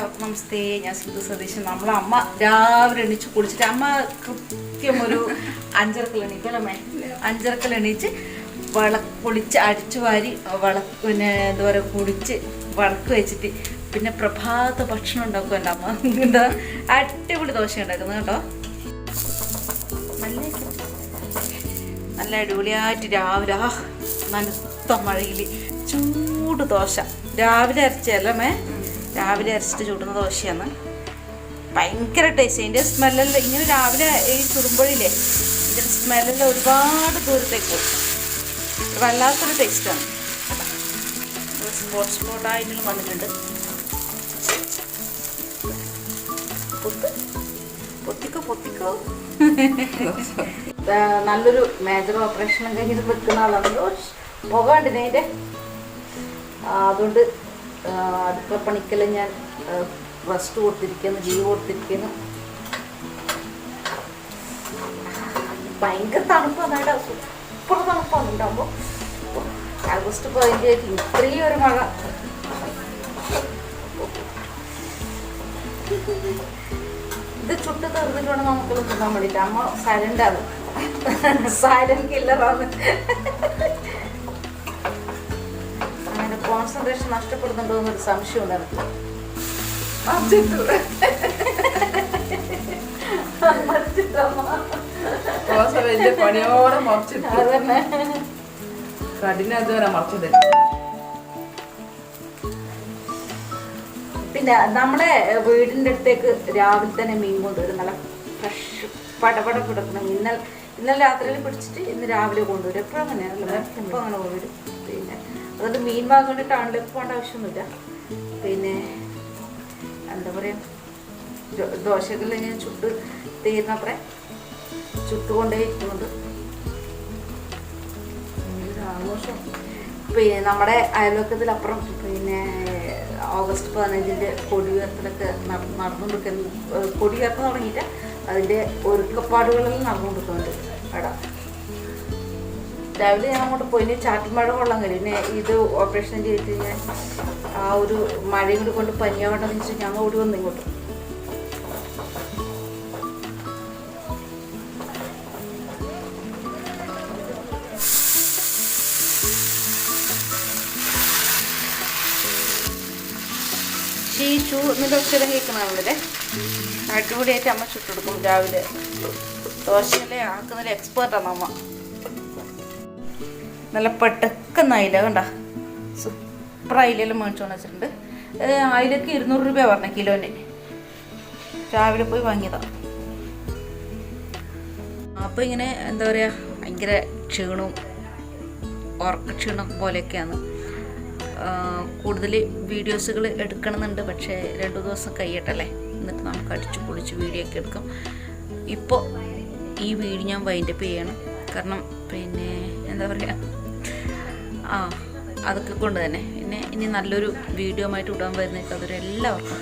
എല്ലാവർക്കും നമസ്തേ. ഞാൻ സിന്ധു സതീശൻ. നമ്മളെ അമ്മ രാവിലെ എണീച്ച് കുളിച്ചിട്ട് അമ്മ കൃത്യം ഒരു 5:30 എണീക്കല്ലേ? 5:30 എണീച്ച് പൊളിച്ച് അടിച്ചു വാരി പിന്നെ എന്താ പറയുക കുടിച്ച് വിളക്ക് വെച്ചിട്ട് പിന്നെ പ്രഭാത ഭക്ഷണം ഉണ്ടാക്കും എൻ്റെ അമ്മ. എന്താ അടിപൊളി ദോശ ഉണ്ടാക്കുന്നത് കേട്ടോ. നല്ല അടിപൊളിയായിട്ട് രാവിലെ നനുത്ത മഴയിൽ ചൂട് ദോശ രാവിലെ അരച്ചല്ലേ? രാവിലെ അരച്ചിട്ട് ചൂടുന്ന ദോശയാണ്. ഭയങ്കര ടേസ്റ്റ്. അതിൻ്റെ സ്മെല്ലെല്ലാം ഇങ്ങനെ രാവിലെ ഈ ചുടുമ്പോഴില്ലേ ഇതിൻ്റെ സ്മെല്ലെല്ലാം ഒരുപാട് ദൂരത്തേക്ക് പോകും. വല്ലാത്തൊരു ടേസ്റ്റാണ്. സ്പോട്ടായിട്ടും വന്നിട്ടുണ്ട്. പൊത്തിക്കോ നല്ലൊരു മേജർ ഓപ്പറേഷനും കഴിഞ്ഞിട്ട് നിൽക്കുന്ന ആളാണ്. പുക കണ്ടിനെ അതുകൊണ്ട് അടുക്കള പണിക്കെല്ലാം ഞാൻ റെസ്റ്റ് കൊടുത്തിരിക്കുന്നു, ലീവ് കൊടുത്തിരിക്കുന്നു. ഭയങ്കര തണുപ്പാണ്, സൂപ്പർ തണുപ്പാണ് ഉണ്ടാകുമ്പോൾ. ആഗസ്റ്റ് 15 ഇത്രയും ഒരു മഴ. ഇത് ചുട്ട് തീർന്നിട്ട് വേണം നമുക്കൊന്ന് തിന്നാൻ വേണ്ടിയിട്ട്. അമ്മ സൈലൻ്റാണ്, സൈലന്റ് കില്ലറാണ്. അങ്ങനെ കോൺസെൻട്രേഷൻ നഷ്ടപ്പെടുന്നുണ്ടോ എന്നൊരു സംശയം ഉണ്ടായിരുന്നു. പണിയോടെ മറിച്ചിട്ട് കഠിനതുവരെ മറിച്ചത്. പിന്നെ നമ്മുടെ വീടിൻ്റെ അടുത്തേക്ക് രാവിലെ തന്നെ മീൻ കൊണ്ടുവരും. നല്ല ഫ്രഷ് പടപട കിടക്കണം. ഇന്നലെ രാത്രിയിൽ പിടിച്ചിട്ട് ഇന്ന് രാവിലെ കൊണ്ടുവരും. എപ്പോഴും അങ്ങനെയാണല്ലോ, എപ്പോൾ അങ്ങനെ കൊണ്ടുവരും. പിന്നെ അതുകൊണ്ട് മീൻ വാങ്ങാൻ വേണ്ടി ടൗണിലേക്ക് പോകേണ്ട ആവശ്യമൊന്നുമില്ല. പിന്നെ എന്താ പറയുക, ദോശകളിൽ ഞാൻ ചുട്ട് തീർന്നപ്പറേ ചുട്ടുകൊണ്ടേ ഇരിക്കുന്നുണ്ട്. ആഘോഷം പിന്നെ നമ്മുടെ അയൽവക്കത്തിലപ്പുറം പിന്നെ ഓഗസ്റ്റ് 15 കൊടിയുയർത്തലൊക്കെ നടന്നുകൊണ്ടിരിക്കുന്നു. കൊടിയുയർത്തം തുടങ്ങിയിട്ട് അതിൻ്റെ ഒരുക്കപ്പാടുകളെല്ലാം നടന്നുകൊണ്ടിരിക്കുന്നുണ്ട് അവിടെ. രാവിലെ ഞാൻ അങ്ങോട്ട് പോയി ചാറ്റുമഴ കൊള്ളാൻ കഴിയും. പിന്നെ ഇത് ഓപ്പറേഷൻ ചെയ്തിട്ട് ഞാൻ ആ ഒരു മഴയും കൂടി കൊണ്ട് പനിയാവണ്ടെന്ന് വെച്ചാൽ ഞങ്ങൾ ഓടി വന്നു ഇങ്ങോട്ട്. ഷീഷു എന്നിട്ട് ഒച്ചരം കേൾക്കണല്ലേ? അടിപൊളിയായിട്ട് അമ്മ ചുട്ടെടുക്കും രാവിലെ. ദോശയിലെ ആക്കുന്നതിൽ എക്സ്പേർട്ടാണ് അമ്മ. നല്ല പെട്ടക്കുന്ന അയില കണ്ട, സൂപ്പർ അയിലെല്ലാം മേടിച്ചോണ്ട് വെച്ചിട്ടുണ്ട്. അയിലക്ക് 200 രൂപ പറഞ്ഞ കിലോന്. രാവിലെ പോയി വാങ്ങിയതാണ്. അപ്പോൾ ഇങ്ങനെ എന്താ പറയുക, ഭയങ്കര ക്ഷീണവും ഉറക്കക്ഷീണം പോലെയൊക്കെയാണ്. കൂടുതൽ വീഡിയോസുകൾ എടുക്കണമെന്നുണ്ട്, പക്ഷേ 2 ദിവസം കഴിയട്ടല്ലേ, എന്നിട്ട് നമുക്ക് അടിച്ചു പൊളിച്ച് വീഡിയോ ഒക്കെ എടുക്കാം. ഇപ്പോൾ ഈ വീഡിയോ ഞാൻ വൈൻഡപ്പ് ചെയ്യണം. കാരണം പിന്നെ എന്താ പറയുക, അതൊക്കെ കൊണ്ട് തന്നെ പിന്നെ ഇനി നല്ലൊരു വീഡിയോ ആയിട്ട് ഇടാൻ വരുന്നേക്ക്. അതൊരു എല്ലാവർക്കും